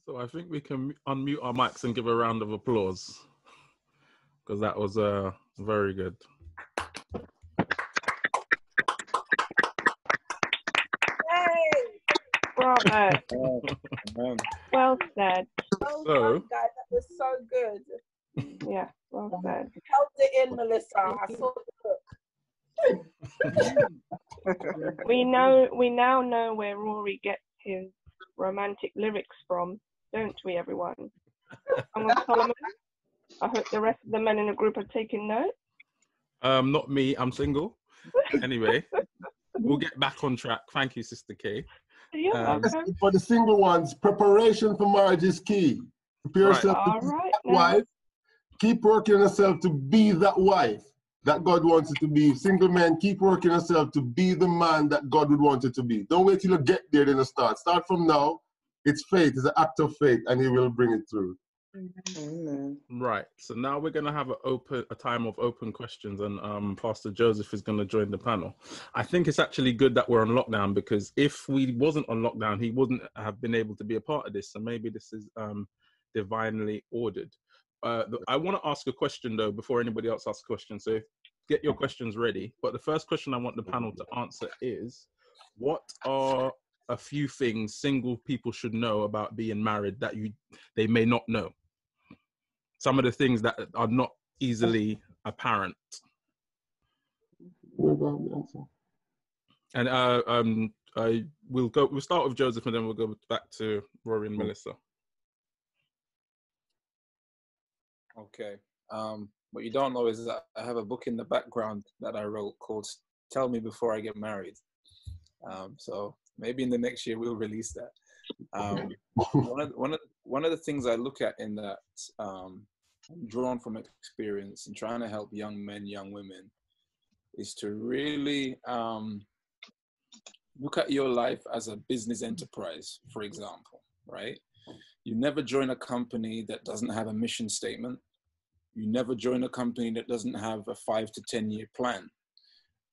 So I think we can unmute our mics and give a round of applause because that was very good. Bravo. Well said. Well done, guys. That was so good. Yeah, well said. Held it in, Melissa. I saw the look. We now know where Rory gets his romantic lyrics from, don't we, everyone? Song of Solomon. I hope the rest of the men in the group are taking note. Not me. I'm single. Anyway, we'll get back on track. Thank you, Sister Kay. For the single ones, preparation for marriage is key. Prepare yourself to be that wife. Keep working on yourself to be that wife that God wants you to be. Single men, keep working on yourself to be the man that God would want you to be. Don't wait till you get there, then start. Start from now. It's faith. It's an act of faith, and He will bring it through. Right. So now we're going to have a time of open questions, and Pastor Joseph is going to join the panel. I think it's actually good that we're on lockdown, because if we wasn't on lockdown, he wouldn't have been able to be a part of this. So maybe this is divinely ordered. I want to ask a question though before anybody else asks a question. So get your questions ready. But the first question I want the panel to answer is, what are a few things single people should know about being married that they may not know? Some of the things that are not easily apparent. And we'll start with Joseph, and then we'll go back to Rory and Melissa. Okay. What you don't know is that I have a book in the background that I wrote called "Tell Me Before I Get Married." So maybe in the next year we'll release that. One of the things I look at in that, drawn from experience and trying to help young men, young women, is to really look at your life as a business enterprise, for example, right? You never join a company that doesn't have a mission statement. You never join a company that doesn't have a 5 to 10 year plan.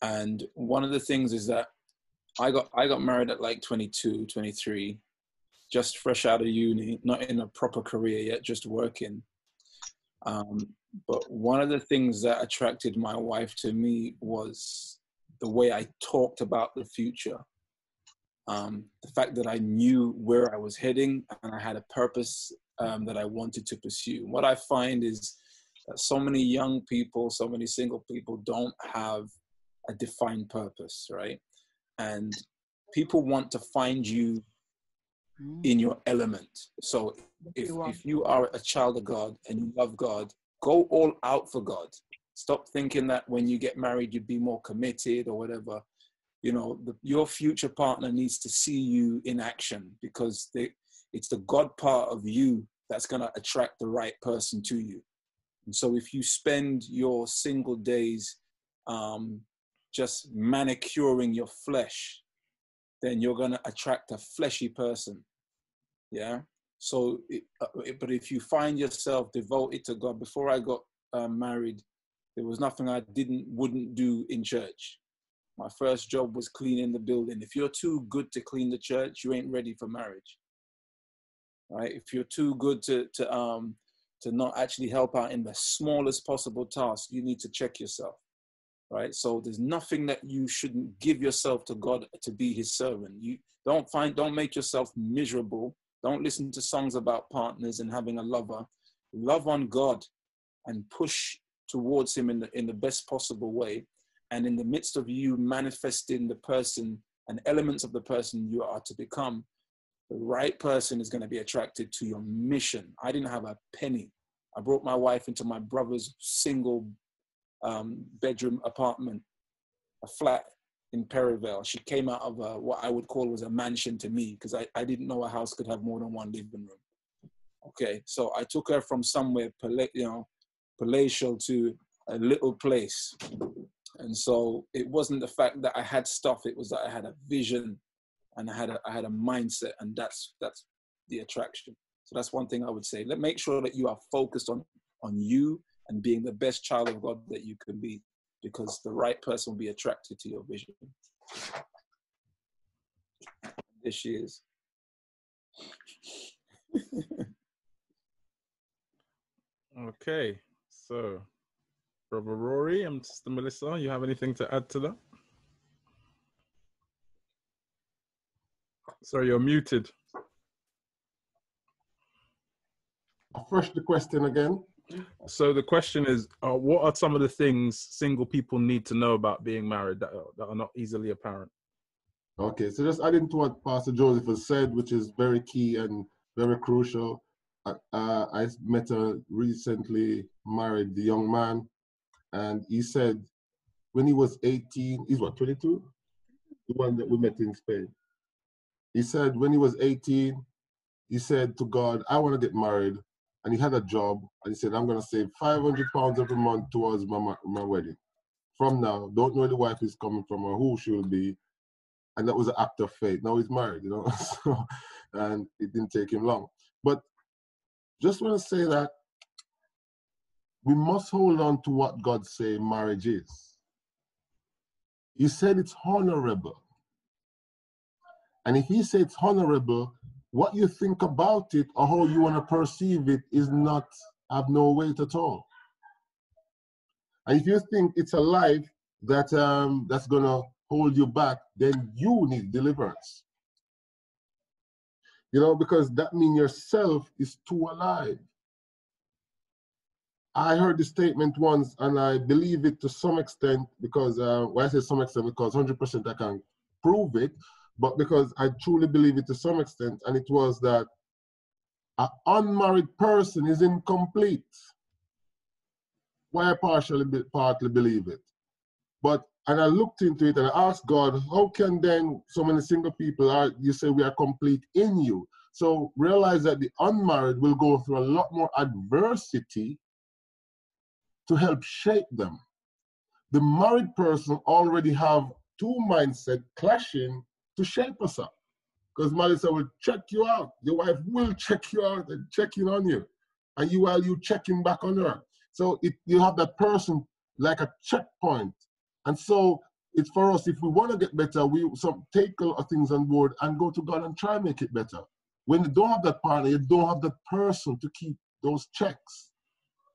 And one of the things is that I got married at like 22, 23, just fresh out of uni, not in a proper career yet, just working. But one of the things that attracted my wife to me was the way I talked about the future. The fact that I knew where I was heading and I had a purpose that I wanted to pursue. What I find is that so many young people, so many single people don't have a defined purpose, right? And people want to find you in your element. So if you are a child of God and you love God, go all out for God. Stop thinking that when you get married, you'd be more committed or whatever. You know, your future partner needs to see you in action, because it's the God part of you that's going to attract the right person to you. And so if you spend your single days just manicuring your flesh, then you're going to attract a fleshy person. Yeah. So, but if you find yourself devoted to God, before I got married, there was nothing I wouldn't do in church. My first job was cleaning the building. If you're too good to clean the church, you ain't ready for marriage, right? If you're too good to not actually help out in the smallest possible task, you need to check yourself, right? So there's nothing that you shouldn't give yourself to God to be His servant. You don't make yourself miserable. Don't listen to songs about partners and having a lover. Love on God and push towards Him in the best possible way. And in the midst of you manifesting the person and elements of the person you are to become, the right person is going to be attracted to your mission. I didn't have a penny. I brought my wife into my brother's single bedroom apartment, a flat in Perivale. She came out of what I would call was a mansion to me, because I didn't know a house could have more than one living room. Okay, so I took her from somewhere palatial to a little place. And so it wasn't the fact that I had stuff, it was that I had a vision and I had a mindset, and that's the attraction. So that's one thing I would say. Make sure that you are focused on you and being the best child of God that you can be, because the right person will be attracted to your vision. There she is. Okay, so Brother Rory and Sister Melissa, you have anything to add to that? Sorry, you're muted. First, the question again. So the question is, what are some of the things single people need to know about being married that are not easily apparent? Okay, so just adding to what Pastor Joseph has said, which is very key and very crucial. I met a recently married young man, and he said when he was 18, he's what, 22? The one that we met in Spain. He said when he was 18, he said to God, I want to get married. And he had a job, and he said, I'm going to save £500 every month towards my wedding. From now, don't know where the wife is coming from or who she will be. And that was an act of faith. Now he's married, you know, so, and it didn't take him long. But just want to say that we must hold on to what God says marriage is. He said it's honorable. And if he said it's honorable, what you think about it or how you want to perceive it is not, have no weight at all. And if you think it's a life that that's going to hold you back, then you need deliverance. You know, because that means yourself is too alive. I heard the statement once, and I believe it to some extent, because, well, I say some extent because 100% I can't prove it, but because I truly believe it to some extent, and it was that an unmarried person is incomplete. Why I partly believe it. And I looked into it and I asked God, how can then so many single people you say we are complete in you? So realize that the unmarried will go through a lot more adversity to help shape them. The married person already have two mindsets clashing to shape us up. Because Melissa will check you out. Your wife will check you out and check in on you. And while you checking back on her. So you have that person like a checkpoint. And so it's for us, if we want to get better, we take a lot of things on board and go to God and try and make it better. When you don't have that partner, you don't have that person to keep those checks,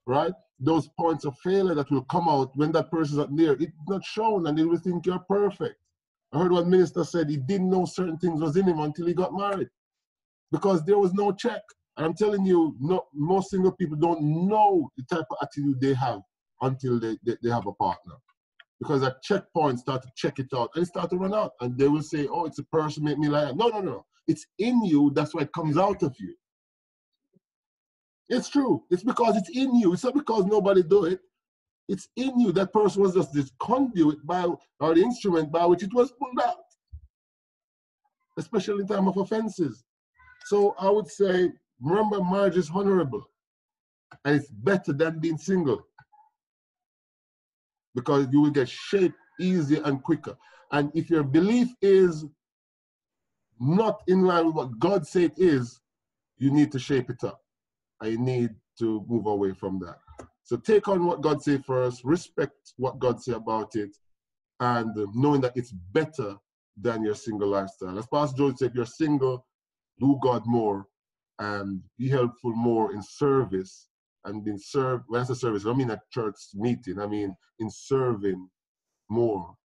right? Those points of failure that will come out when that person is not there, it's not shown and they will think you're perfect. I heard one minister said he didn't know certain things was in him until he got married because there was no check. And I'm telling you, most single people don't know the type of attitude they have until they have a partner. Because at checkpoint start to check it out and it start to run out. And they will say, oh, it's a person make me like that. No. It's in you. That's why it comes out of you. It's true. It's because it's in you. It's not because nobody do it. It's in you. That person was just this conduit or the instrument by which it was pulled out. Especially in time of offenses. So I would say, remember, marriage is honorable. And it's better than being single. Because you will get shaped easier and quicker. And if your belief is not in line with what God said it is, you need to shape it up. I need to move away from that. So take on what God said first, respect what God said about it, and knowing that it's better than your single lifestyle. As Pastor George said, if you're single, do God more and be helpful more in service. And being served, when I say service, I don't mean at church meeting, I mean in serving more.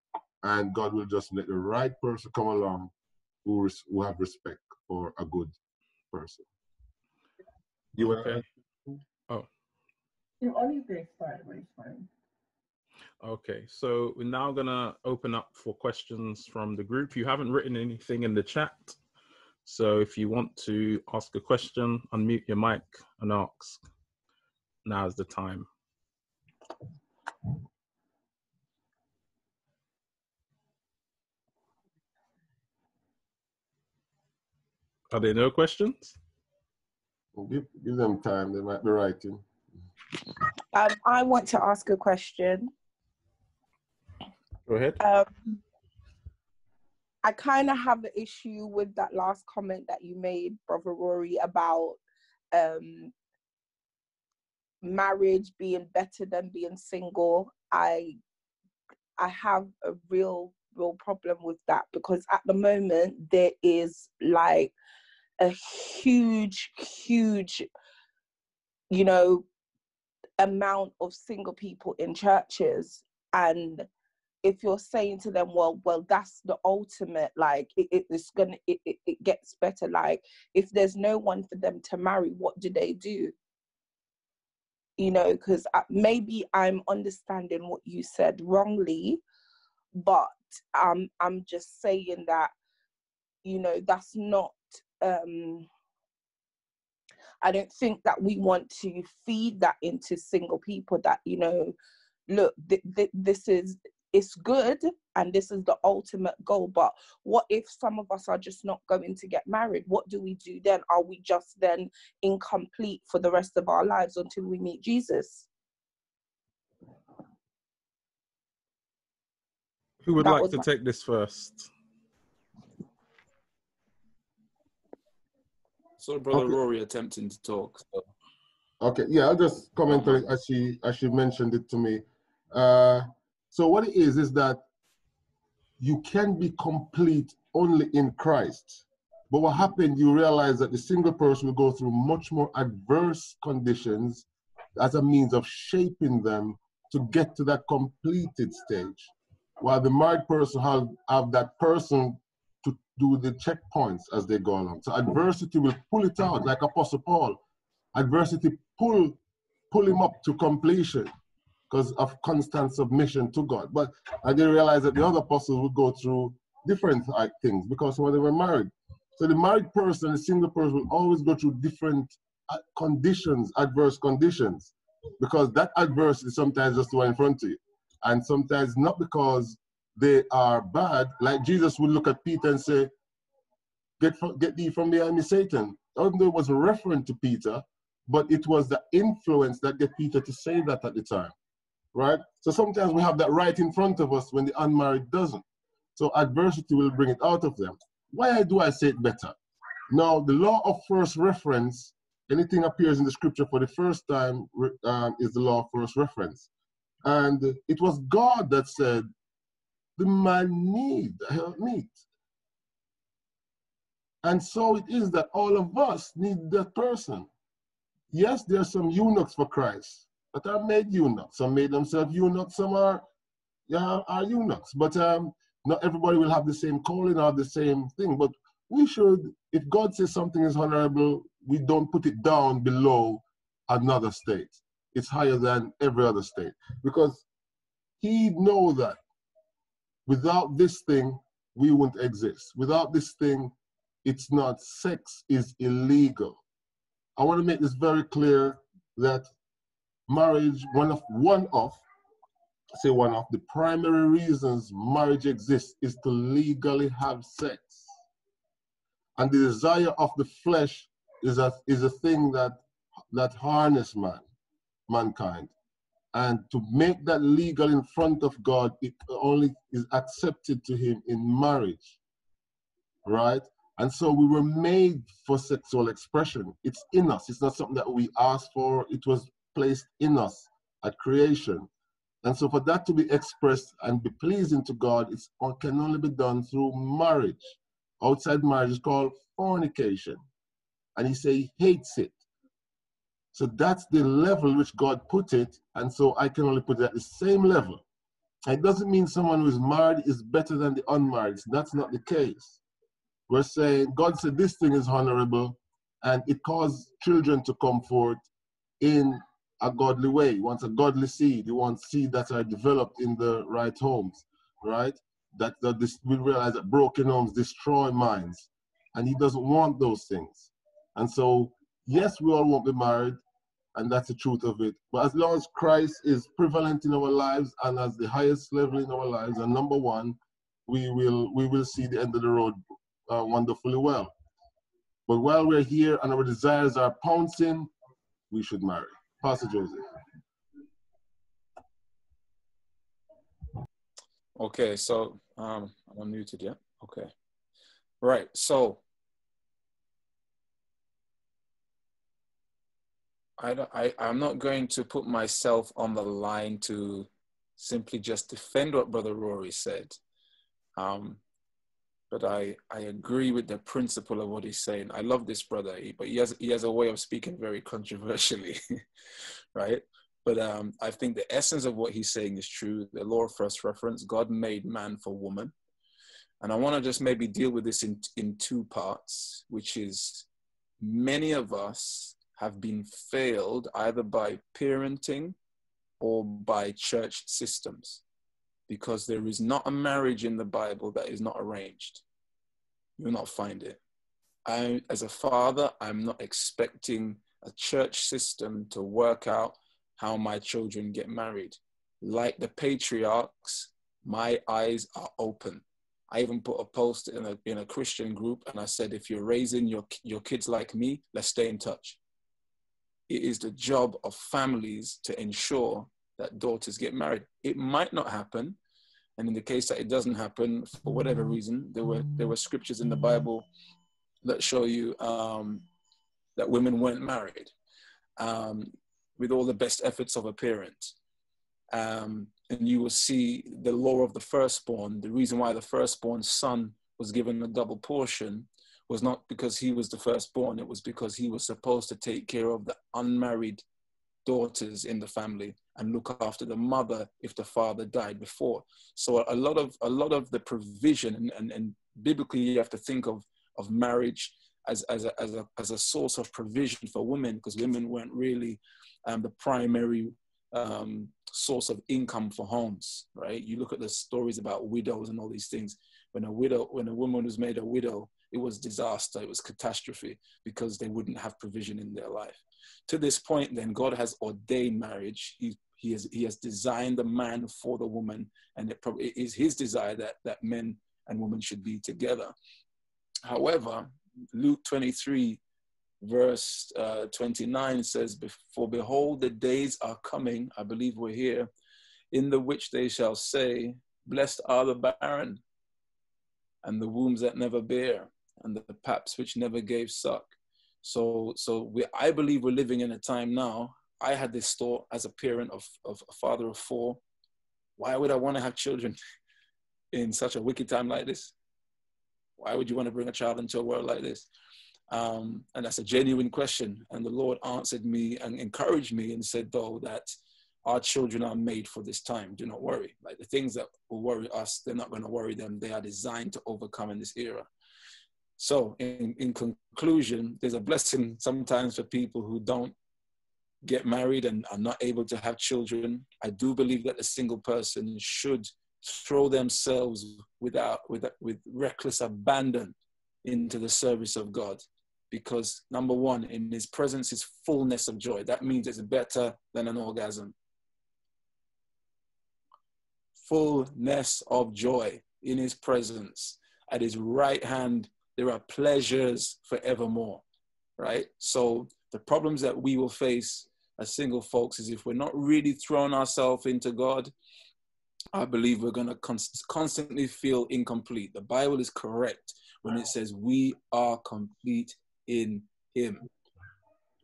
And God will just let the right person come along who have respect for a good person. You okay. Oh. It's fine. Okay, so we're now gonna open up for questions from the group. You haven't written anything in the chat. So if you want to ask a question, unmute your mic and ask. Now's the time. Are there no questions? Give them time, they might be writing. I want to ask a question. Go ahead. I kind of have an issue with that last comment that you made, Brother Rory, about marriage being better than being single. I have a real problem with that because at the moment there is like a huge, you know, amount of single people in churches. And if you're saying to them, well, that's the ultimate, like, it gets better. Like, if there's no one for them to marry, what do they do? You know, because maybe I'm understanding what you said wrongly, but I'm just saying that, you know, that's not, I don't think that we want to feed that into single people, that, you know, look, this is, it's good and this is the ultimate goal, but what if some of us are just not going to get married? What do we do then? Are we just then incomplete for the rest of our lives until we meet Jesus? Who would like to take this first? So Brother Rory attempting to talk. So. Okay, yeah, I'll just comment on it as she mentioned it to me. So what it is that you can be complete only in Christ. But what happened, you realize that the single person will go through much more adverse conditions as a means of shaping them to get to that completed stage. While the married person have that person to do the checkpoints as they go along. So adversity will pull it out, like Apostle Paul. Adversity pull him up to completion because of constant submission to God. But I didn't realize that the other apostles would go through different things because when they were married. So the married person, the single person will always go through different conditions, adverse conditions, because that adversity sometimes just the one in front of you. And sometimes not because they are bad, like Jesus would look at Peter and say, get thee from behind me, Satan. Even though it was a reference to Peter, but it was the influence that get Peter to say that at the time, right? So sometimes we have that right in front of us when the unmarried doesn't. So adversity will bring it out of them. Why do I say it better? Now, the law of first reference, anything appears in the scripture for the first time is the law of first reference. And it was God that said, the man need a helpmeet. And so it is that all of us need that person. Yes, there are some eunuchs for Christ, but are made eunuchs. Some made themselves eunuchs, some are eunuchs. But not everybody will have the same calling or the same thing. But we should, if God says something is honorable, we don't put it down below another state. It's higher than every other state. Because he knows that without this thing, we wouldn't exist. Without this thing, it's not, sex is illegal. I want to make this very clear that marriage, one of the primary reasons marriage exists is to legally have sex. And the desire of the flesh is a thing that harnesses mankind. And to make that legal in front of God, it only is accepted to him in marriage, right? And so we were made for sexual expression. It's in us. It's not something that we asked for. It was placed in us at creation. And so for that to be expressed and be pleasing to God, it can only be done through marriage. Outside marriage is called fornication. And he says he hates it. So that's the level which God put it. And so I can only put it at the same level. It doesn't mean someone who is married is better than the unmarried. That's not the case. We're saying God said this thing is honorable and it caused children to come forth in a godly way. He wants a godly seed. He wants seed that are developed in the right homes, right? We realize that broken homes destroy minds, and he doesn't want those things. And so, yes, we all won't be married, and that's the truth of it. But as long as Christ is prevalent in our lives and as the highest level in our lives, and number one, we will see the end of the road wonderfully well. But while we're here and our desires are pouncing, we should marry. Pastor Joseph. Okay, so I'm unmuted, yeah? Okay. Right, so I'm not going to put myself on the line to simply just defend what Brother Rory said. but I agree with the principle of what he's saying. I love this brother, but he has a way of speaking very controversially, right? But I think the essence of what he's saying is true. The law of first reference, God made man for woman. And I want to just maybe deal with this in two parts, which is many of us have been failed either by parenting or by church systems, because there is not a marriage in the Bible that is not arranged. You'll not find it. As a father, I'm not expecting a church system to work out how my children get married. Like the patriarchs, my eyes are open. I even put a post in a Christian group, and I said, if you're raising your kids like me, let's stay in touch. It is the job of families to ensure that daughters get married. It might not happen, and in the case that it doesn't happen, for whatever reason, there were scriptures in the Bible that show you that women weren't married with all the best efforts of a parent. And you will see the law of the firstborn. The reason why the firstborn son was given a double portion was not because he was the firstborn. It was because he was supposed to take care of the unmarried daughters in the family and look after the mother if the father died before. So a lot of the provision, and biblically you have to think of marriage as a source of provision for women, because women weren't really the primary source of income for homes, right? You look at the stories about widows and all these things. When a woman was made a widow, it was disaster, it was catastrophe, because they wouldn't have provision in their life. To this point, then, God has ordained marriage. He has designed the man for the woman, and it probably is his desire that men and women should be together. However, Luke 23 verse 29 says, "For behold, the days are coming," I believe we're here, "in the which they shall say, blessed are the barren, and the wombs that never bear, and the paps which never gave suck." So I believe we're living in a time now. I had this thought as a parent of a father of 4. Why would I want to have children in such a wicked time like this? Why would you want to bring a child into a world like this? And that's a genuine question. And the Lord answered me and encouraged me and said, though, that our children are made for this time. Do not worry. Like the things that will worry us, they're not going to worry them. They are designed to overcome in this era. So in conclusion, there's a blessing sometimes for people who don't get married and are not able to have children. I do believe that a single person should throw themselves with reckless abandon into the service of God. Because number one, in his presence is fullness of joy. That means it's better than an orgasm. Fullness of joy in his presence. At his right hand, there are pleasures forevermore, right? So the problems that we will face as single folks is if we're not really throwing ourselves into God, I believe we're going to constantly feel incomplete. The Bible is correct when it says we are complete in him,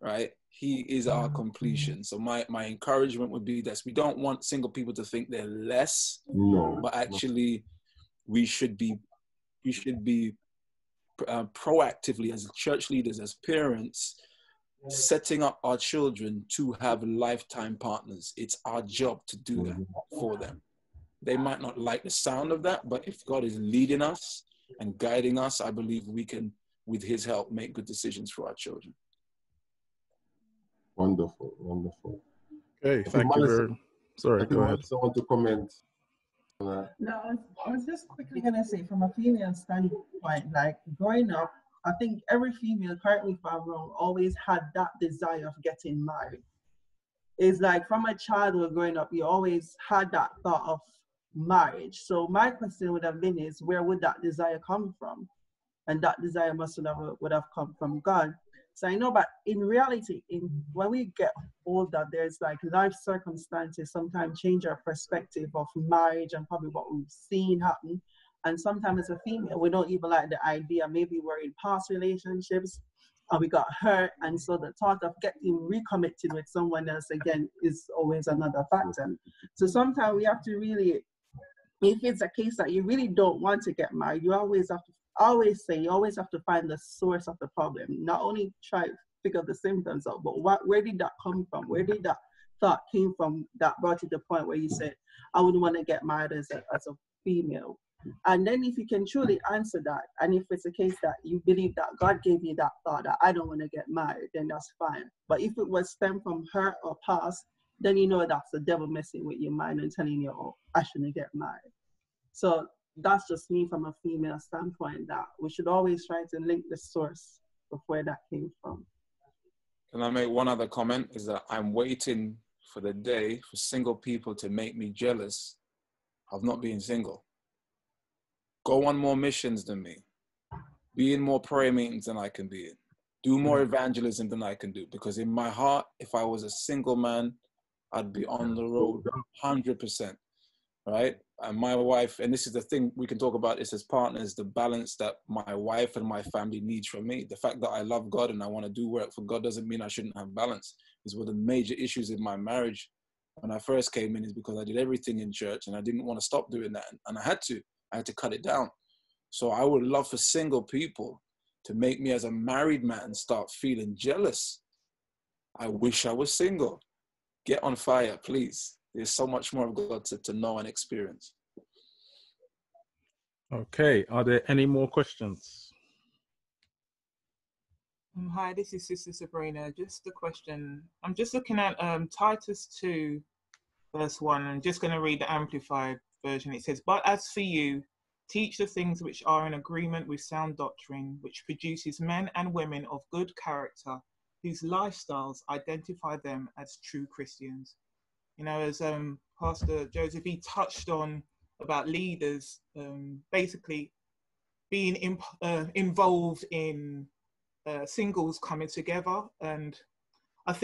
right? He is our completion. So my encouragement would be that we don't want single people to think they're less, but actually we should be proactively as church leaders, as parents, setting up our children to have lifetime partners. It's our job to do that for them. They might not like the sound of that, but if God is leading us and guiding us, I believe we can, with his help, make good decisions for our children. Wonderful, wonderful. Okay, thank you very much. Sorry, go ahead. I want to comment. No, I was just quickly going to say, from a female standpoint, like growing up, I think every female, correct me if I'm wrong, always had that desire of getting married. It's like from a childhood growing up, you always had that thought of marriage. So my question would have been is, where would that desire come from? And that desire would have come from God. So I know, but in reality, when we get older, there's like life circumstances sometimes change our perspective of marriage and probably what we've seen happen. And sometimes as a female, we don't even like the idea. Maybe we're in past relationships and we got hurt. And so the thought of getting recommitted with someone else again is always another factor. So sometimes we have to really, if it's a case that you really don't want to get married, you always have to I always say you always have to find the source of the problem. Not only try to figure the symptoms out, but where did that come from? Where did that thought came from that brought you to the point where you said, I wouldn't want to get married as a female? And then if you can truly answer that, and if it's a case that you believe that God gave you that thought that I don't want to get married, then that's fine. But if it was stemmed from hurt or past, then you know that's the devil messing with your mind and telling you, oh, I shouldn't get married. So that's just me from a female standpoint, that we should always try to link the source of where that came from. Can I make one other comment? Is that I'm waiting for the day for single people to make me jealous of not being single. Go on more missions than me. Be in more prayer meetings than I can be in. Do more evangelism than I can do. Because in my heart, if I was a single man, I'd be on the road 100%. Right? And my wife, and this is the thing, we can talk about this as partners, the balance that my wife and my family needs from me. The fact that I love God and I want to do work for God doesn't mean I shouldn't have balance. It's one of the major issues in my marriage when I first came in, is because I did everything in church and I didn't want to stop doing that. And I had to cut it down. So I would love for single people to make me as a married man start feeling jealous. I wish I was single. Get on fire, please. There's so much more of God to know and experience. Okay, are there any more questions? Hi, this is Sister Sabrina. Just a question. I'm just looking at Titus 2, verse 1. I'm just going to read the Amplified version. It says, "But as for you, teach the things which are in agreement with sound doctrine, which produces men and women of good character, whose lifestyles identify them as true Christians." You know, as Pastor Joseph, he touched on about leaders basically being involved in singles coming together. And I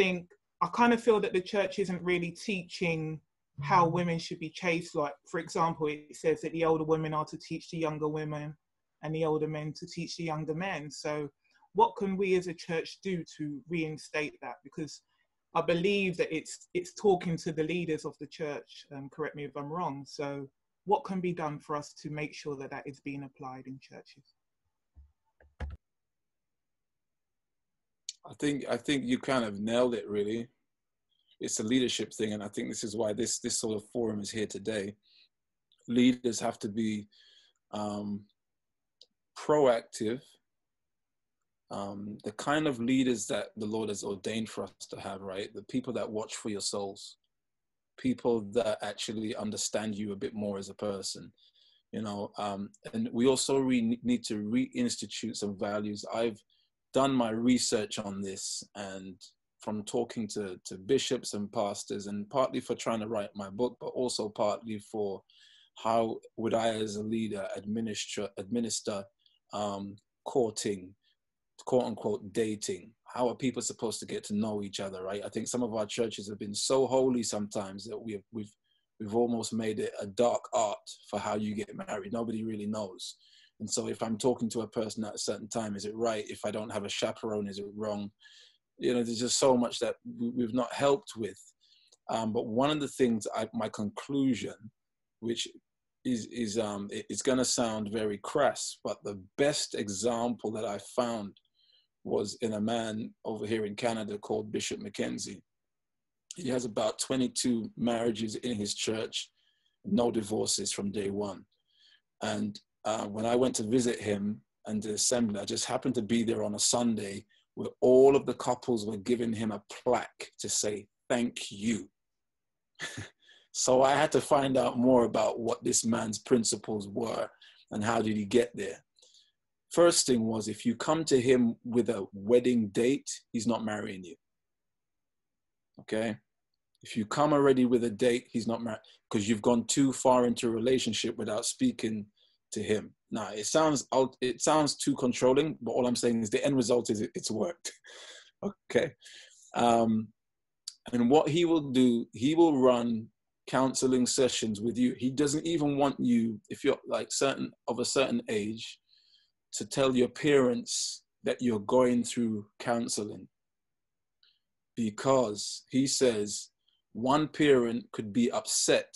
kind of feel that the church isn't really teaching how women should be chased. Like, for example, it says that the older women are to teach the younger women and the older men to teach the younger men. So what can we as a church do to reinstate that? Because I believe that it's talking to the leaders of the church, correct me if I'm wrong. So what can be done for us to make sure that that is being applied in churches? I think you kind of nailed it, really. It's a leadership thing, and I think this is why this sort of forum is here today. Leaders have to be proactive, the kind of leaders that the Lord has ordained for us to have, right? The people that watch for your souls, people that actually understand you a bit more as a person, you know. And we also need to reinstitute some values. I've done my research on this, and from talking to bishops and pastors, and partly for trying to write my book, but also partly for how would I as a leader administer courting, quote unquote dating. How are people supposed to get to know each other, right? I think some of our churches have been so holy sometimes that we've almost made it a dark art for how you get married. Nobody really knows. And so if I'm talking to a person at a certain time, is it right? If I don't have a chaperone, is it wrong? You know, there's just so much that we've not helped with. But one of the things, my conclusion, which is it's going to sound very crass, but the best example that I found was in a man over here in Canada called Bishop Mackenzie. He has about 22 marriages in his church, no divorces from day one. And when I went to visit him and the assembly, I just happened to be there on a Sunday where all of the couples were giving him a plaque to say, thank you. So I had to find out more about what this man's principles were and how did he get there. First thing was, if you come to him with a wedding date, he's not marrying you. Okay? If you come already with a date, he's not married, because you've gone too far into a relationship without speaking to him. Now, it sounds too controlling, but all I'm saying is the end result is it's worked. Okay. And what he will do, he will run counseling sessions with you. He doesn't even want you, if you're like of a certain age, to tell your parents that you're going through counseling, because he says one parent could be upset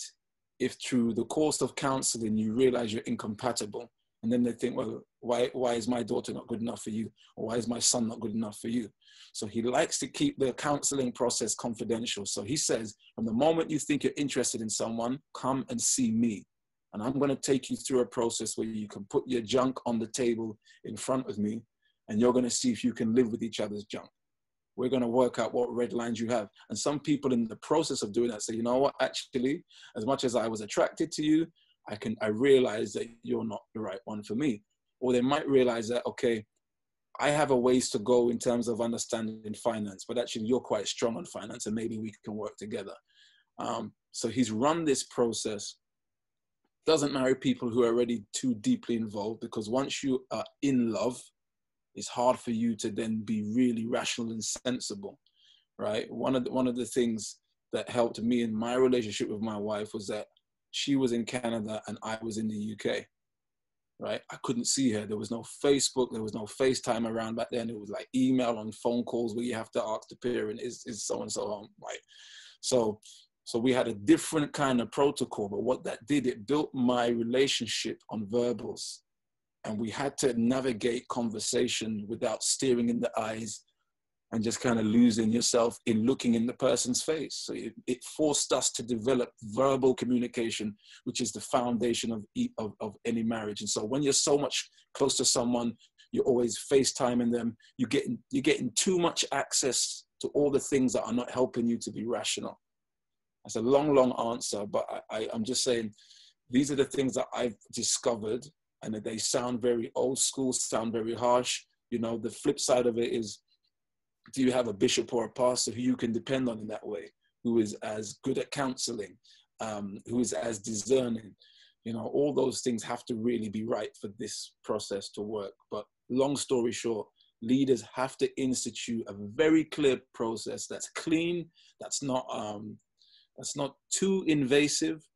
if through the course of counseling you realize you're incompatible, and then they think, well, Why is my daughter not good enough for you? Or why is my son not good enough for you? So he likes to keep the counseling process confidential. So he says, from the moment you think you're interested in someone, come and see me. And I'm going to take you through a process where you can put your junk on the table in front of me, and you're going to see if you can live with each other's junk. We're going to work out what red lines you have. And some people in the process of doing that say, you know what, actually, as much as I was attracted to you, I realize that you're not the right one for me. Or they might realize that, okay, I have a ways to go in terms of understanding finance, but actually you're quite strong on finance and maybe we can work together. So he's run this process. Doesn't marry people who are already too deeply involved, because once you are in love, it's hard for you to then be really rational and sensible, right? One of the things that helped me in my relationship with my wife was that she was in Canada and I was in the UK, right? I couldn't see her. There was no Facebook, there was no FaceTime around back then. It was like email and phone calls where you have to ask the parent, is so-and-so home, right? So we had a different kind of protocol, but what that did, it built my relationship on verbals. And we had to navigate conversation without staring in the eyes and just kind of losing yourself in looking in the person's face. So it forced us to develop verbal communication, which is the foundation of any marriage. And so when you're so much close to someone, you're always FaceTiming them, you're getting too much access to all the things that are not helping you to be rational. That's a long, long answer, but I'm just saying, these are the things that I've discovered, and that they sound very old school, sound very harsh. You know, the flip side of it is, do you have a bishop or a pastor who you can depend on in that way, who is as good at counseling, who is as discerning? You know, all those things have to really be right for this process to work. But long story short, leaders have to institute a very clear process that's clean, that's not too invasive.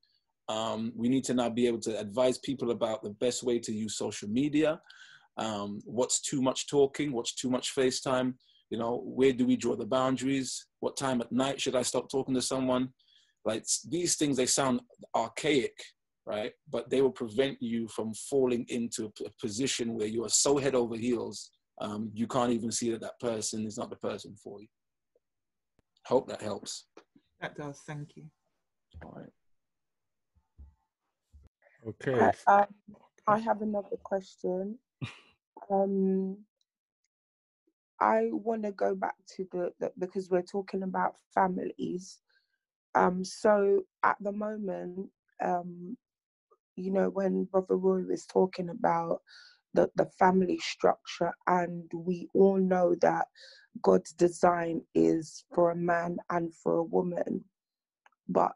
We need to now be able to advise people about the best way to use social media, what's too much talking, what's too much FaceTime, you know, where do we draw the boundaries, what time at night should I stop talking to someone? Like, these things, they sound archaic, right? But they will prevent you from falling into a position where you are so head over heels, you can't even see that person is not the person for you. Hope that helps. That does, thank you. All right. Okay. I have another question. I want to go back to the because we're talking about families. So at the moment, you know, when Brother Roy was talking about the family structure, and we all know that God's design is for a man and for a woman, but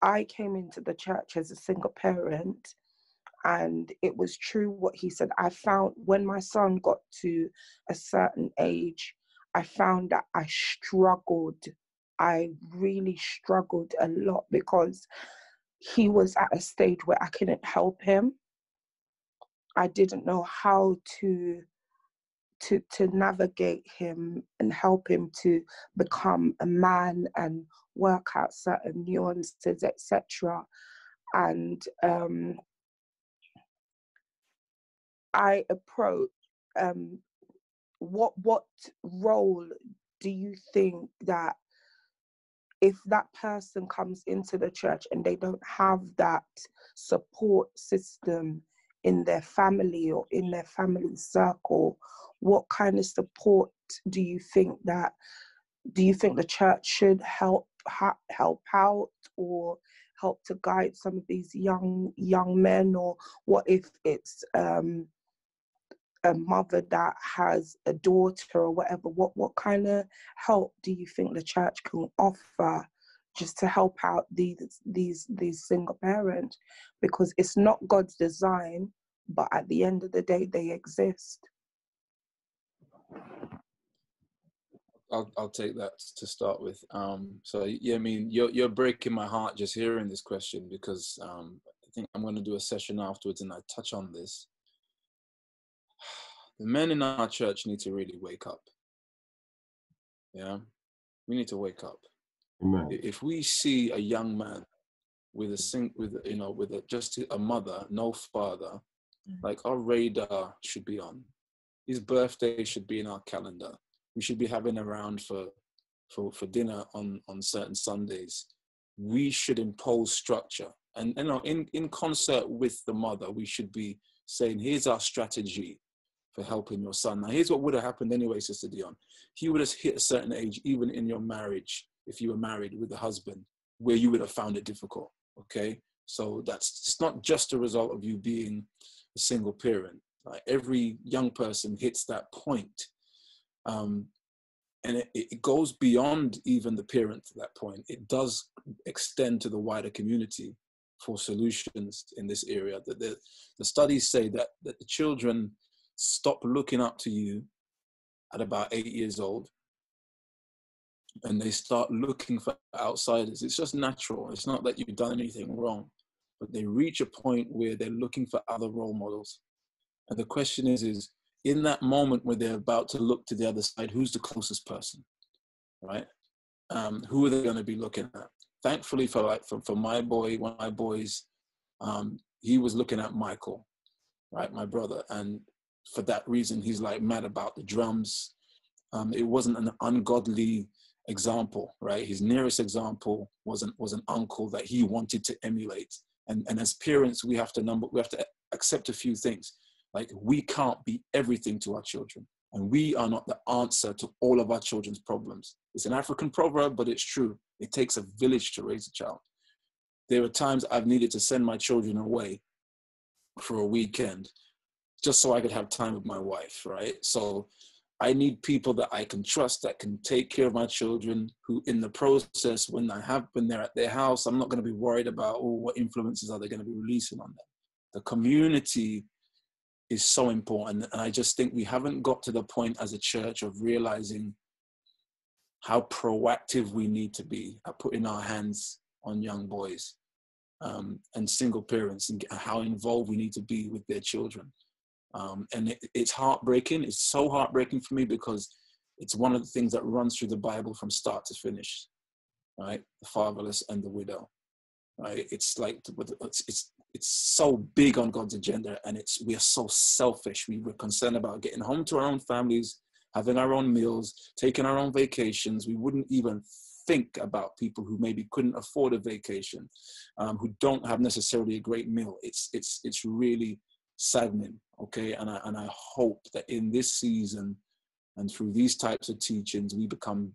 I came into the church as a single parent, and it was true what he said. I found when my son got to a certain age, I found that I struggled. I really struggled a lot, because he was at a stage where I couldn't help him. I didn't know how to navigate him and help him to become a man and work out certain nuances, etc. And I approach, what role do you think that if that person comes into the church and they don't have that support system in their family or in their family circle, what kind of support do you think the church should help out, or help to guide some of these young men? Or what if it's a mother that has a daughter or whatever? What kind of help do you think the church can offer just to help out these single parents? Because it's not God's design, but at the end of the day, they exist. I'll take that to start with. So yeah, I mean, you're breaking my heart just hearing this question, because I think I'm going to do a session afterwards and I touch on this. The men in our church need to really wake up. Yeah, we need to wake up. Amen. If we see a young man with just a mother, no father, Like our radar should be on. His birthday should be in our calendar. We should be having around for dinner on certain Sundays. We should impose structure. And you know, in concert with the mother, we should be saying, here's our strategy for helping your son. Now, here's what would have happened anyway, Sister Dion. He would have hit a certain age, even in your marriage, if you were married with a husband, where you would have found it difficult, okay? So it's not just a result of you being a single parent. Like every young person hits that point. And it goes beyond even the parent to that point. It does extend to the wider community for solutions in this area. That the studies say that the children stop looking up to you at about 8 years old, and they start looking for outsiders. It's just natural. It's not that you've done anything wrong, but they reach a point where they're looking for other role models. And the question is in that moment where they're about to look to the other side, who's the closest person, right? Who are they going to be looking at? Thankfully for my boy, one of my boys, he was looking at Michael, right, my brother, and for that reason, he's like mad about the drums. It wasn't an ungodly example, right? His nearest example was an uncle that he wanted to emulate. And as parents, we have to accept a few things. Like, we can't be everything to our children, and we are not the answer to all of our children's problems. It's an African proverb, but it's true. It takes a village to raise a child. There are times I've needed to send my children away for a weekend just so I could have time with my wife, right? So I need people that I can trust, that can take care of my children, who in the process, when they're at their house, I'm not going to be worried about, what influences are they going to be releasing on them. The community is so important. And I just think we haven't got to the point as a church of realizing how proactive we need to be at putting our hands on young boys and single parents, and how involved we need to be with their children. And it's heartbreaking. It's so heartbreaking for me, because it's one of the things that runs through the Bible from start to finish, right? The fatherless and the widow, right? It's like, it's so big on God's agenda, and we are so selfish. We were concerned about getting home to our own families, having our own meals, taking our own vacations. We wouldn't even think about people who maybe couldn't afford a vacation, who don't have necessarily a great meal. It's really saddening, okay? And I hope that in this season and through these types of teachings, we become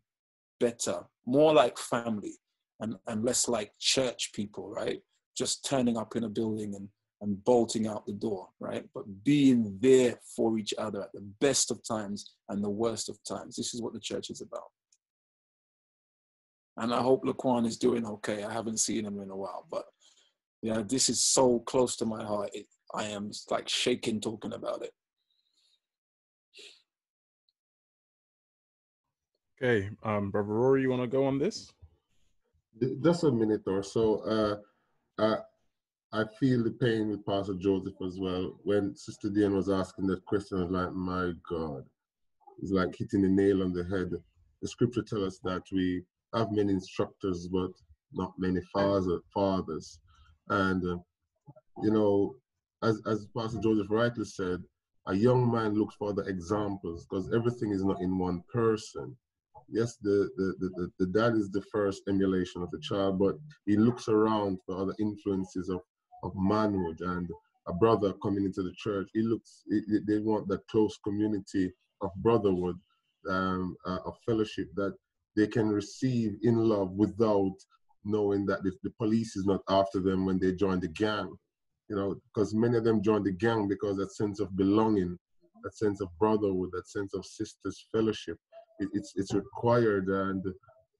better, more like family, and less like church people, right? Just turning up in a building and bolting out the door, right? But being there for each other at the best of times and the worst of times. This is what the church is about. And I hope Laquan is doing okay. I haven't seen him in a while, but yeah, this is so close to my heart. I am like shaking talking about it. Okay, Brother Rory, you want to go on this? Just a minute or so. I feel the pain with Pastor Joseph as well. When Sister Diane was asking that question, I was like, my God, it's like hitting the nail on the head. The scripture tells us that we have many instructors, but not many fathers. And, you know, as Pastor Joseph rightly said, a young man looks for the examples, because everything is not in one person. Yes, the dad is the first emulation of the child, but he looks around for other influences of manhood, and a brother coming into the church. They want that close community of brotherhood, of fellowship that they can receive in love without knowing that the police is not after them when they join the gang. You know, because many of them join the gang because that sense of belonging, that sense of brotherhood, that sense of sisters fellowship, it's required, and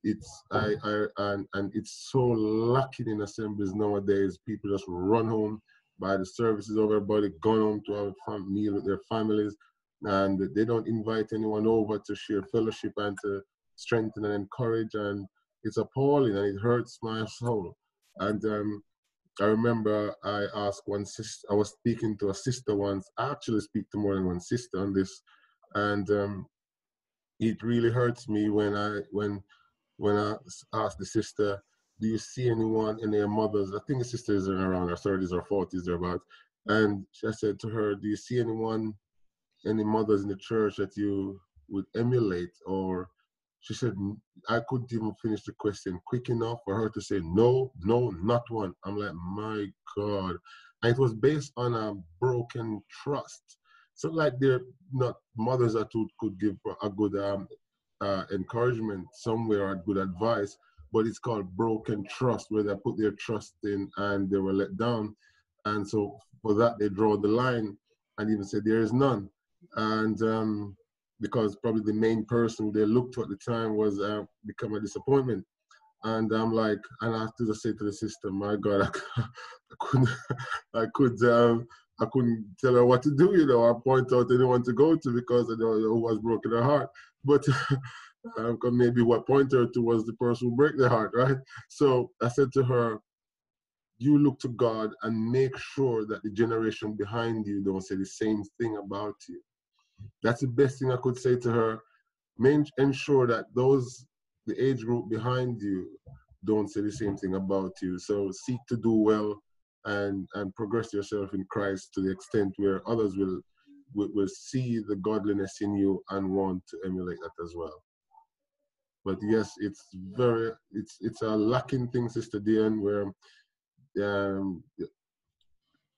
it's it's so lacking in assemblies nowadays. People just run home by the services of everybody, gone home to have a meal with their families, and they don't invite anyone over to share fellowship and to strengthen and encourage, and it's appalling, and it hurts my soul. And I remember I asked one sister, I was speaking to a sister once. I actually speak to more than one sister on this, and it really hurts me when I asked the sister, do you see anyone in their mothers? I think the sister is around her 30s or 40s, thereabout. And I said to her, do you see any mothers in the church that you would emulate? Or she said, I couldn't even finish the question quick enough for her to say, no, not one. I'm like, my God. And it was based on a broken trust. So like they're not mothers that could give a good encouragement somewhere or good advice, but it's called broken trust, where they put their trust in and they were let down. And so for that, they draw the line and even say there is none. And because probably the main person they looked to at the time was become a disappointment. And I'm like, and I have to just say to the sister, my God, I couldn't tell her what to do, you know, or point out anyone to go to because I know who has broken her heart. But maybe what pointed her to was the person who broke their heart, right? So I said to her, you look to God and make sure that the generation behind you don't say the same thing about you. That's the best thing I could say to her. Ensure that the age group behind you don't say the same thing about you. So seek to do well and progress yourself in Christ to the extent where others will see the godliness in you and want to emulate that as well. But yes, it's a lacking thing, Sister Diane, where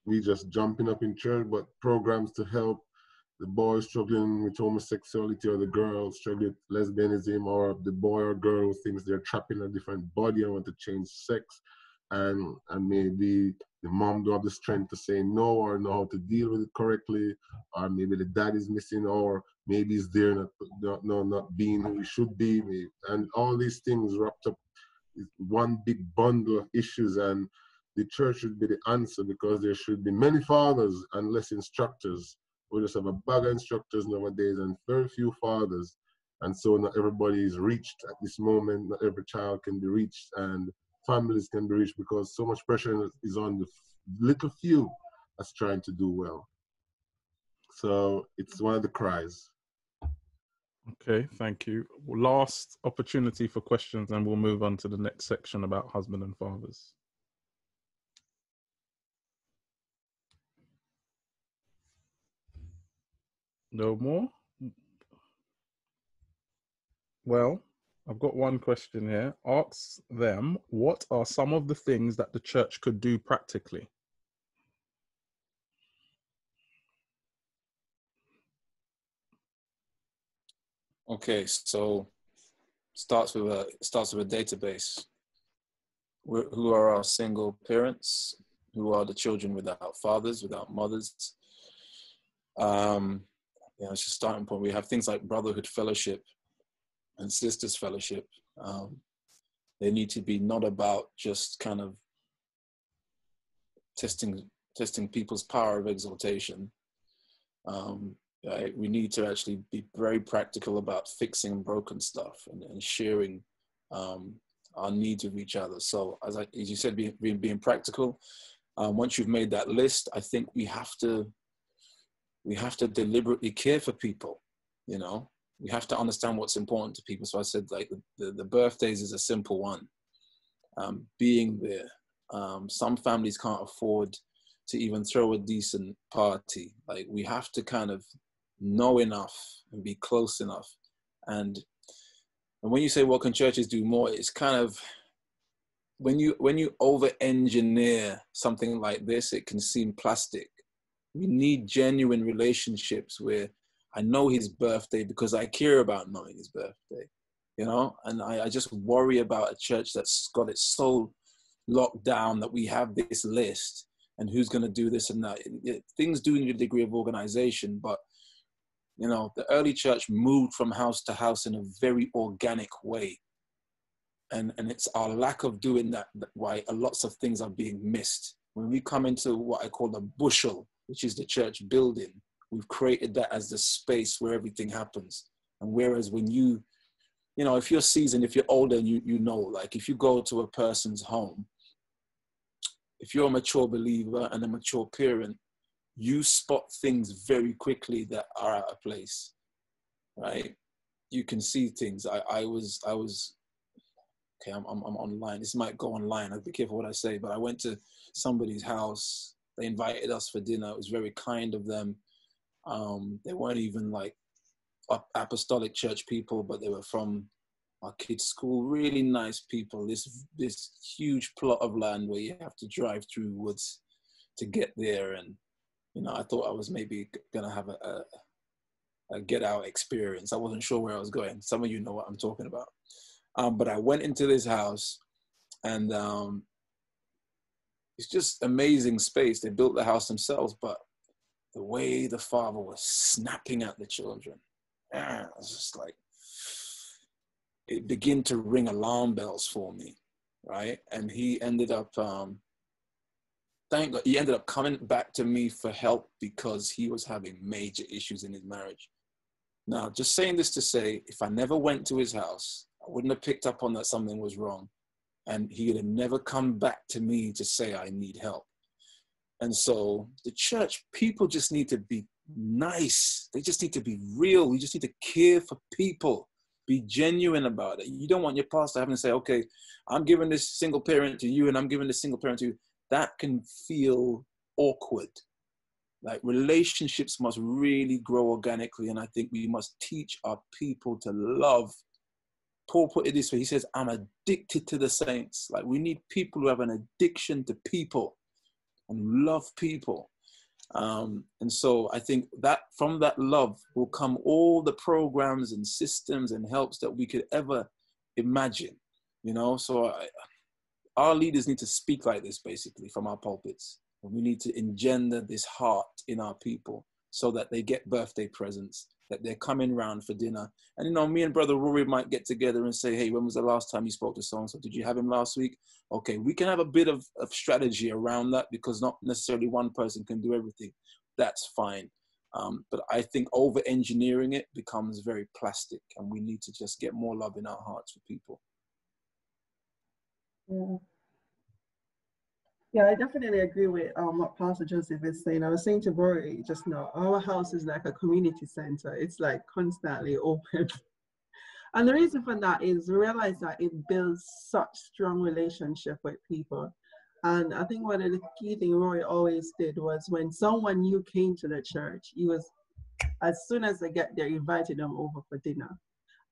we just jumping up in church, but programs to help the boy struggling with homosexuality or the girl struggling with lesbianism, or the boy or girl who thinks they're trapped in a different body and want to change sex, and maybe the mom don't have the strength to say no or know how to deal with it correctly, or maybe the dad is missing, or maybe he's there not being who he should be, and all these things wrapped up in one big bundle of issues. And the church should be the answer, because there should be many fathers and less instructors. We just have a bag of instructors nowadays and very few fathers. And so not everybody is reached at this moment. Not every child can be reached, and families can be reached, because so much pressure is on the little few that's trying to do well. So it's one of the cries. Okay, thank you. Last opportunity for questions, and we'll move on to the next section about husband and fathers. No more? Well, I've got one question here. Ask them, what are some of the things that the church could do practically? Okay, so starts with a database. Who are our single parents? Who are the children without fathers, without mothers? It's a starting point. We have things like brotherhood fellowship and sisters fellowship. They need to be not about just kind of testing people's power of exaltation. We need to actually be very practical about fixing broken stuff and sharing our needs with each other. So as you said, being practical. Once you've made that list, I think we have to deliberately care for people. You know, we have to understand what's important to people. So I said, like, the birthdays is a simple one. Being there. Some families can't afford to even throw a decent party. Like, we have to kind of know enough and be close enough. And when you say, what can churches do more, it's kind of, when you over-engineer something like this, it can seem plastic. We need genuine relationships where I know his birthday because I care about knowing his birthday, you know? And I just worry about a church that's got it so locked down that we have this list and who's going to do this and that. Things do need a degree of organization, but, you know, the early church moved from house to house in a very organic way. And it's our lack of doing that why lots of things are being missed. When we come into what I call the bushel, which is the church building, we've created that as the space where everything happens. And whereas when you know, if you're seasoned, if you're older, you know, like if you go to a person's home, if you're a mature believer and a mature parent, you spot things very quickly that are out of place, right? You can see things. I was okay, I'm online. This might go online. I'll be careful what I say, but I went to somebody's house. They invited us for dinner. It was very kind of them. They weren't even like apostolic church people, but they were from our kids' school. Really nice people. This huge plot of land where you have to drive through woods to get there. And, you know, I thought I was maybe going to have a get out experience. I wasn't sure where I was going. Some of you know what I'm talking about. But I went into this house, and it's just amazing space. They built the house themselves, but the way the father was snapping at the children, it was just like, it began to ring alarm bells for me, right? And he ended up, thank God, he ended up coming back to me for help because he was having major issues in his marriage. Now, just saying this to say, if I never went to his house, I wouldn't have picked up on that something was wrong. And he would have never come back to me to say, I need help. And so the church, people just need to be nice. They just need to be real. We just need to care for people. Be genuine about it. You don't want your pastor having to say, okay, I'm giving this single parent to you and I'm giving this single parent to you. That can feel awkward. Like, relationships must really grow organically. And I think we must teach our people to love. Paul put it this way. He says, I'm addicted to the saints. Like, we need people who have an addiction to people and love people. And so I think that from that love will come all the programs and systems and helps that we could ever imagine, you know? So our leaders need to speak like this, basically, from our pulpits. And we need to engender this heart in our people so that they get birthday presents, that they're coming round for dinner. And, you know, me and Brother Rory might get together and say, hey, when was the last time you spoke to so-and-so? Did you have him last week? Okay, we can have a bit of strategy around that, because not necessarily one person can do everything. That's fine. But I think over-engineering it becomes very plastic, and we need to just get more love in our hearts for people. Yeah. Yeah, I definitely agree with what Pastor Joseph is saying. I was saying to Rory just now, our house is like a community center. It's like constantly open. And the reason for that is realize that it builds such strong relationship with people. And I think one of the key things Rory always did was when someone new came to the church, he was, as soon as they get there, invited them over for dinner.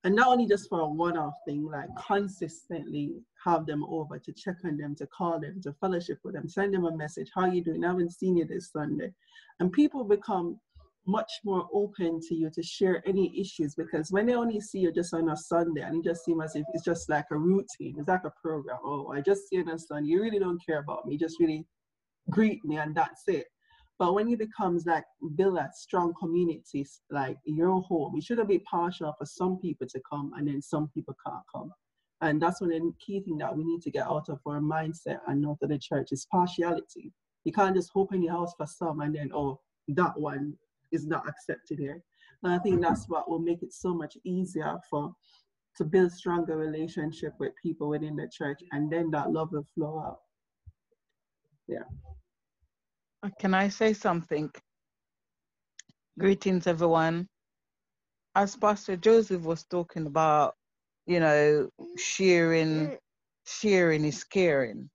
And not only just for a one-off thing, like consistently have them over to check on them, to call them, to fellowship with them, send them a message, how you doing? I haven't seen you this Sunday. And people become much more open to you to share any issues, because when they only see you just on a Sunday and it just seems as if it's just like a routine, it's like a program. Oh, I just see you on a Sunday, you really don't care about me, just really greet me and that's it. But when it becomes like build that strong communities, like your home, it shouldn't be partial for some people to come and then some people can't come. And that's one of the key thing that we need to get out of our mindset and not of the church is partiality. You can't just open your house for some and then, oh, that one is not accepted here. And I think that's what will make it so much easier to build stronger relationship with people within the church, and then that love will flow out. Yeah. Can I say something? Greetings, everyone. As Pastor Joseph was talking about, you know, sharing is caring.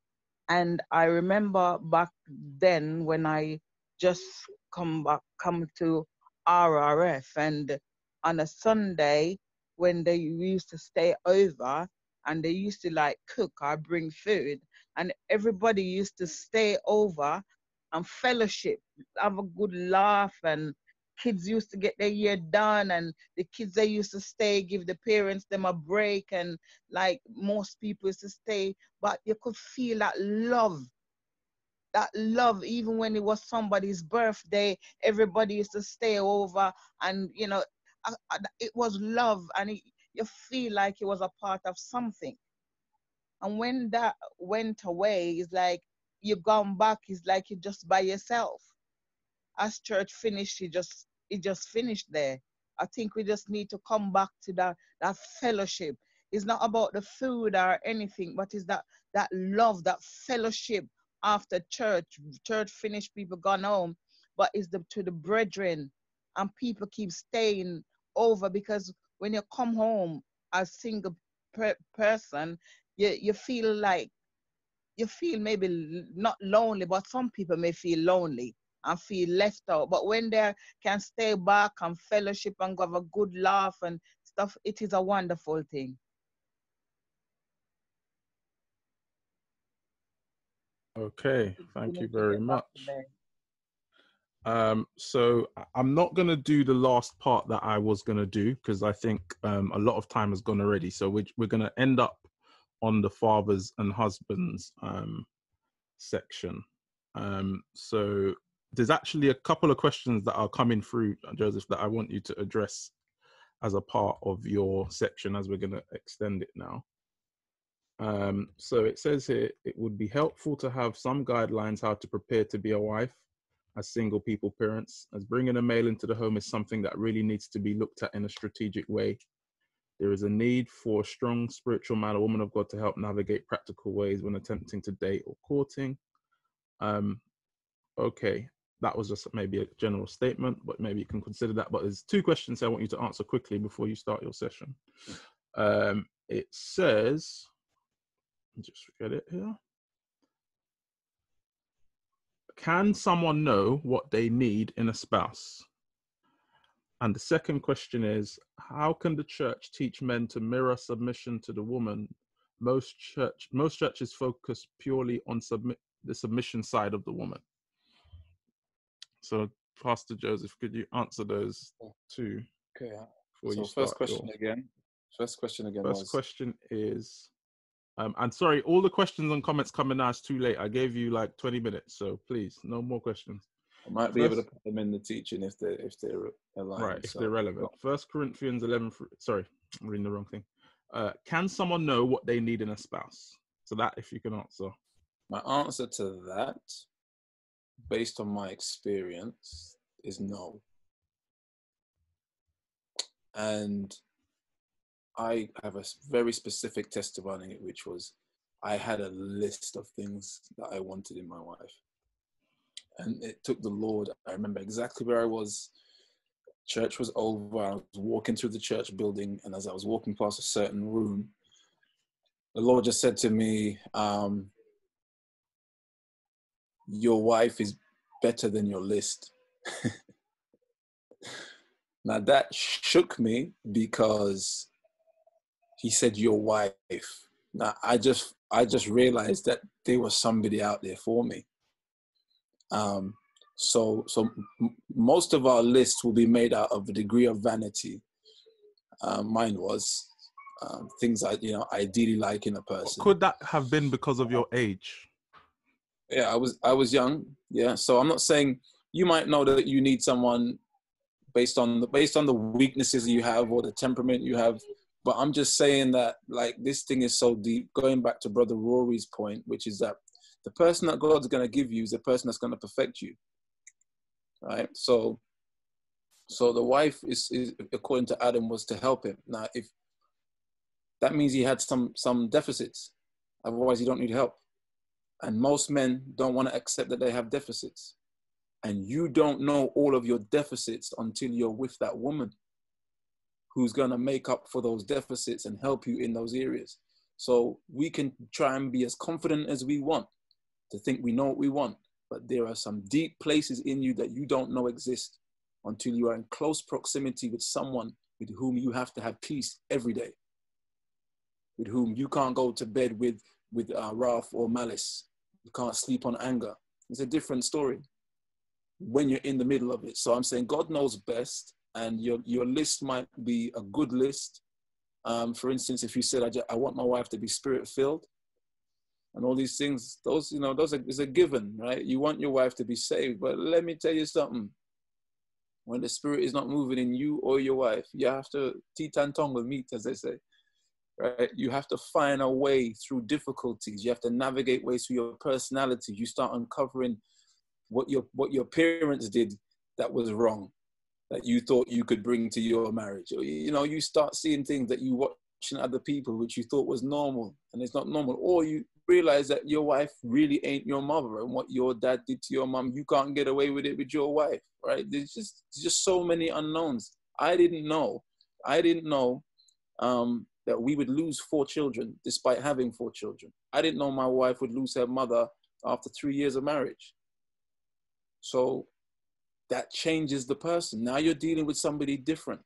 And I remember back then when I just come to RRF, and on a Sunday when they used to stay over and they used to like cook or bring food, and everybody used to stay over and fellowship, have a good laugh, and kids used to get their year done, and the kids, they used to stay, give the parents them a break, and like most people used to stay, but you could feel that love, even when it was somebody's birthday, everybody used to stay over, and you know, it was love, and you feel like it was a part of something. And when that went away, it's like you gone back, it's like you're just by yourself. As church finished, it just finished there. I think we just need to come back to that fellowship. It's not about the food or anything, but it's that love, that fellowship after church finished, people gone home, but it's to the brethren, and people keep staying over, because when you come home as single person, you feel like you feel maybe not lonely, but some people may feel lonely and feel left out. But when they can stay back and fellowship and have a good laugh and stuff, it is a wonderful thing. Okay, thank you very much. So I'm not going to do the last part that I was going to do because I think a lot of time has gone already. So we're going to end up on the fathers and husbands section. So there's actually a couple of questions that are coming through, Joseph, that I want you to address as a part of your section as we're going to extend it now. So it says here, it would be helpful to have some guidelines how to prepare to be a wife as single people parents, as bringing a male into the home is something that really needs to be looked at in a strategic way. There is a need for a strong spiritual man or woman of God to help navigate practical ways when attempting to date or courting. Okay, that was just maybe a general statement, but maybe you can consider that. But there's two questions I want you to answer quickly before you start your session. It says, just get it here. Can someone know what they need in a spouse? And the second question is, how can the church teach men to mirror submission to the woman? Most churches focus purely on the submission side of the woman. So, Pastor Joseph, could you answer those two? Okay. So first question again. First question is, and sorry, all the questions and comments coming now is too late. I gave you like 20 minutes, so please, no more questions. I might be able to put them in the teaching if they're aligned. Right, if they're relevant. 1 Corinthians 11. Sorry, I'm reading the wrong thing. Can someone know what they need in a spouse? So that, if you can answer. My answer to that, based on my experience, is no. And I have a very specific testimony, which was I had a list of things that I wanted in my wife. And it took the Lord. I remember exactly where I was. Church was over. I was walking through the church building. And as I was walking past a certain room, the Lord just said to me, your wife is better than your list. Now that shook me because he said, your wife. Now I just realized that there was somebody out there for me. So most of our lists will be made out of a degree of vanity. Mine was things I ideally like in a person. Could that have been because of your age? Yeah, I was young. Yeah, so I'm not saying you might know that you need someone based on the weaknesses you have or the temperament you have. But I'm just saying that, like, this thing is so deep. Going back to Brother Rory's point, which is that the person that God's going to give you is the person that's going to perfect you, right? So the wife is according to Adam, was to help him. Now, if that means he had some deficits, otherwise you don't need help. And most men don't want to accept that they have deficits. And you don't know all of your deficits until you're with that woman who's going to make up for those deficits and help you in those areas. So we can try and be as confident as we want to think we know what we want, but there are some deep places in you that you don't know exist until you are in close proximity with someone with whom you have to have peace every day, with whom you can't go to bed with wrath or malice. You can't sleep on anger. It's a different story when you're in the middle of it. So I'm saying God knows best, and your list might be a good list. For instance, if you said, I want my wife to be spirit-filled, and all these things, those is a given, right? You want your wife to be saved, but let me tell you something. When the spirit is not moving in you or your wife, you have to teeth and tongue will meet, as they say, right? You have to find a way through difficulties. You have to navigate ways through your personality. You start uncovering what your parents did that was wrong, that you thought you could bring to your marriage. Or, you start seeing things that you watch in other people, which you thought was normal, and it's not normal. Or you realize that your wife really ain't your mother, and what your dad did to your mom, you can't get away with it with your wife, right? There's just so many unknowns. I didn't know that we would lose 4 children despite having 4 children. I didn't know my wife would lose her mother after 3 years of marriage. So that changes the person. Now you're dealing with somebody different.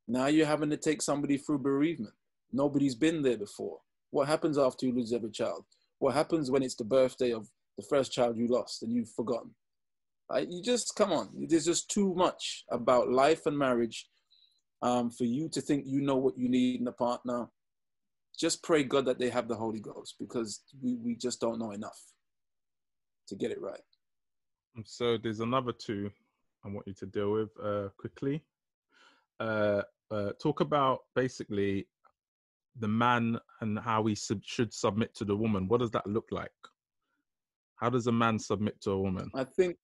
Now you're having to take somebody through bereavement. Nobody's been there before. What happens after you lose every child? What happens when it's the birthday of the first child you lost and you've forgotten? You just, come on. There's just too much about life and marriage for you to think you know what you need in a partner. Just pray God that they have the Holy Ghost, because we just don't know enough to get it right. So there's another 2 I want you to deal with quickly. Talk about basically the man and how he should submit to the woman. What does that look like? How does a man submit to a woman? I think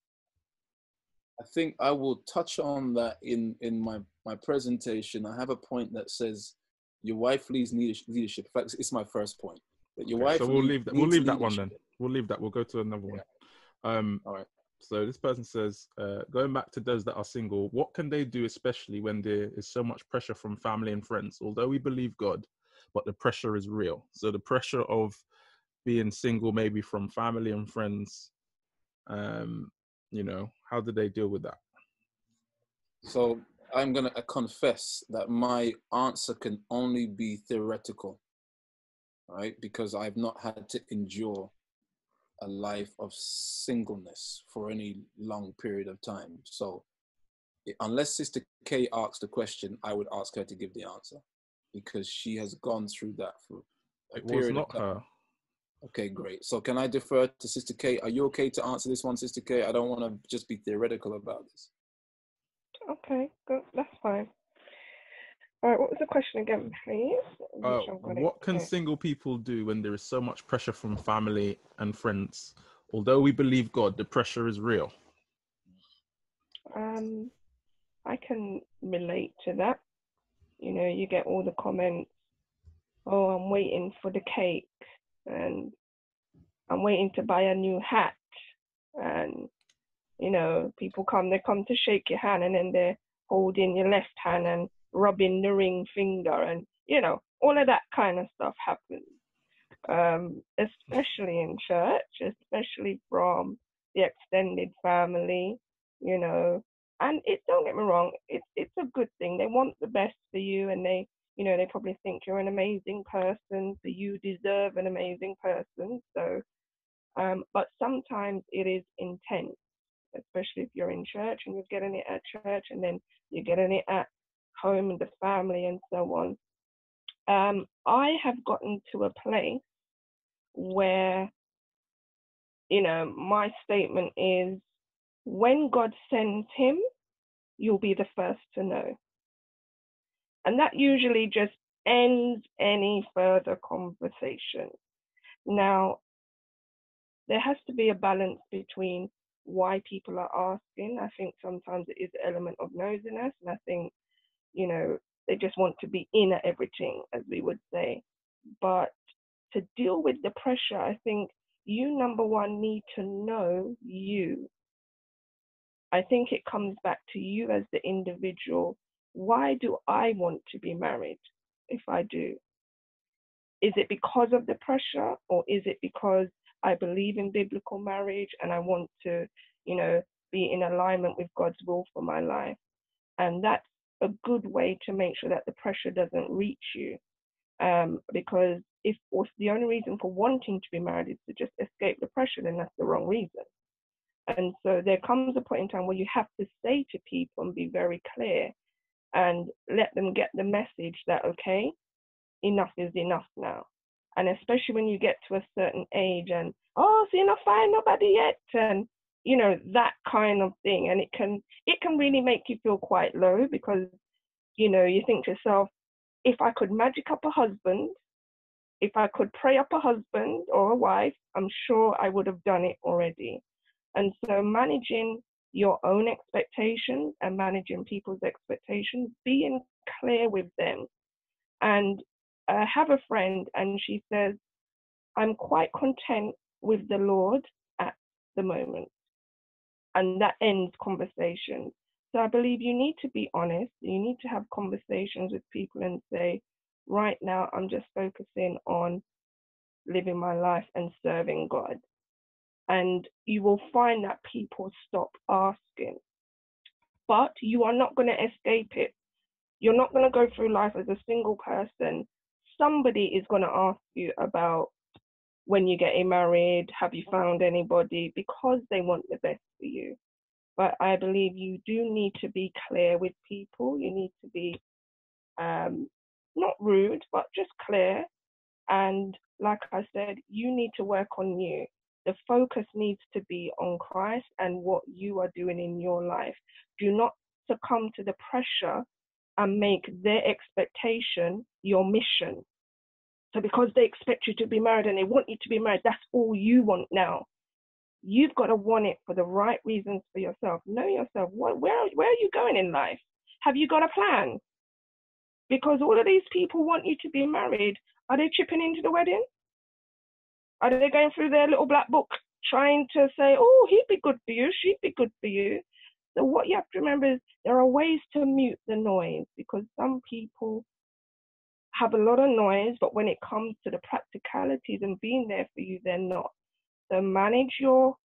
I will touch on that in my presentation. I have a point that says your wife leads leadership. In fact, it's my first point. That your wife. So we'll leave that. We'll leave that one then. We'll leave that. We'll go to another one. All right. So this person says, going back to those that are single, what can they do, especially when there is so much pressure from family and friends? Although we believe God, but the pressure is real. So the pressure of being single, maybe from family and friends, you know, how do they deal with that? So I'm going to confess that my answer can only be theoretical, right? Because I've not had to endure a life of singleness for any long period of time. So unless Sister K asks the question, I would ask her to give the answer, because she has gone through that for a period of time. It was not her. Okay, great. So can I defer to Sister K? Are you okay to answer this one, Sister K? I don't want to just be theoretical about this. Okay, good. That's fine. All right, what was the question again, please? What can single people do when there is so much pressure from family and friends? Although we believe God, the pressure is real. I can relate to that. You know, you get all the comments, oh, I'm waiting for the cake, and I'm waiting to buy a new hat. And, you know, people they come to shake your hand, and then they're holding your left hand and rubbing the ring finger, and, you know, all of that kind of stuff happens. Especially in church, especially from the extended family, you know. And don't get me wrong, it's a good thing. They want the best for you, and they, you know, they probably think you're an amazing person, so you deserve an amazing person. So, but sometimes it is intense, especially if you're in church and you're getting it at church, and then you're getting it at home and the family and so on. I have gotten to a place where, you know, my statement is, when God sends him, you'll be the first to know. And that usually just ends any further conversation. Now, there has to be a balance between why people are asking. I think sometimes it is an element of nosiness, and I think, you know, they just want to be in at everything, as we would say. But to deal with the pressure, I think you, number one, need to know you. I think it comes back to you as the individual. Why do I want to be married if I do? Is it because of the pressure, or is it because I believe in biblical marriage and I want to, you know, be in alignment with God's will for my life? And that's a good way to make sure that the pressure doesn't reach you. Because if the only reason for wanting to be married is to just escape the pressure, then that's the wrong reason. And so there comes a point in time where you have to say to people and be very clear and let them get the message that, okay, enough is enough now. And especially when you get to a certain age and, oh, so you're not finding nobody yet, and, you know, that kind of thing. And it can really make you feel quite low, because, you know, you think to yourself, if I could magic up a husband, if I could pray up a husband or a wife, I'm sure I would have done it already. And so managing your own expectations and managing people's expectations, being clear with them. And I have a friend, and she says, I'm quite content with the Lord at the moment. And that ends conversation. So I believe you need to be honest. You need to have conversations with people and say, Right now, I'm just focusing on living my life and serving God. And you will find that people stop asking. But you are not going to escape it. You're not going to go through life as a single person. Somebody is going to ask you about when you're getting married, have you found anybody, because they want the best for you. But I believe you do need to be clear with people. You need to be not rude, but just clear. And like I said, you need to work on you. The focus needs to be on Christ and what you are doing in your life. Do not succumb to the pressure and make their expectation your mission. So because they expect you to be married and they want you to be married, that's all you want now. You've got to want it for the right reasons for yourself. Know yourself. Where are you going in life? Have you got a plan? Because all of these people want you to be married. Are they chipping into the wedding? Are they going through their little black book trying to say, oh, he'd be good for you, she'd be good for you? So what you have to remember is there are ways to mute the noise, because some people have a lot of noise, but when it comes to the practicalities and being there for you, they're not. So manage your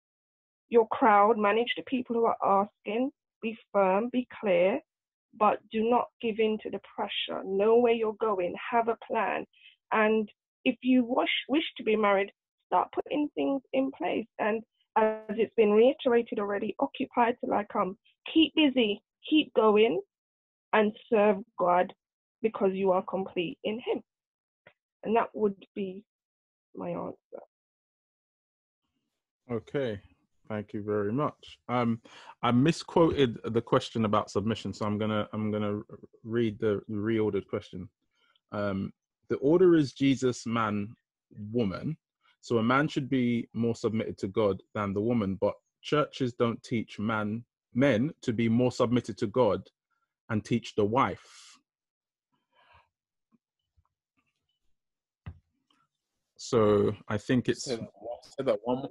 crowd, manage the people who are asking, be firm, be clear, but do not give in to the pressure. Know where you're going, have a plan. And if you wish to be married, start putting things in place. And as it's been reiterated already, occupy till I come. Keep busy, keep going, and serve God, because you are complete in Him. And that would be my answer. Okay, thank you very much. I misquoted the question about submission, so I'm gonna read the reordered question. The order is Jesus, man, woman. So a man should be more submitted to God than the woman, but churches don't teach men to be more submitted to God and teach the wife. So I think it's... Say that one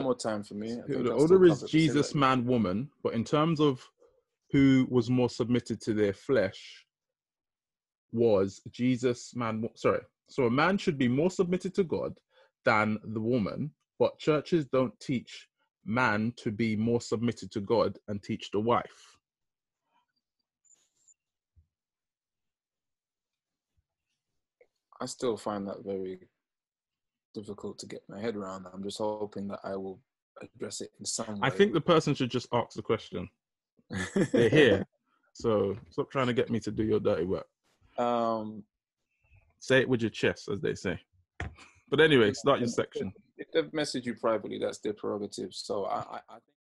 more time for me. I think the order is Jesus, man, woman, but in terms of who was more submitted to their flesh was Jesus, man, sorry. So a man should be more submitted to God than the woman, but churches don't teach man to be more submitted to God and teach the wife. I still find that very difficult to get my head around. I'm just hoping that I will address it in some way. I think the person should just ask the question. They're here, so stop trying to get me to do your dirty work. Say it with your chest, as they say. But anyway, start your section. If they've messaged you privately, that's their prerogative. So I think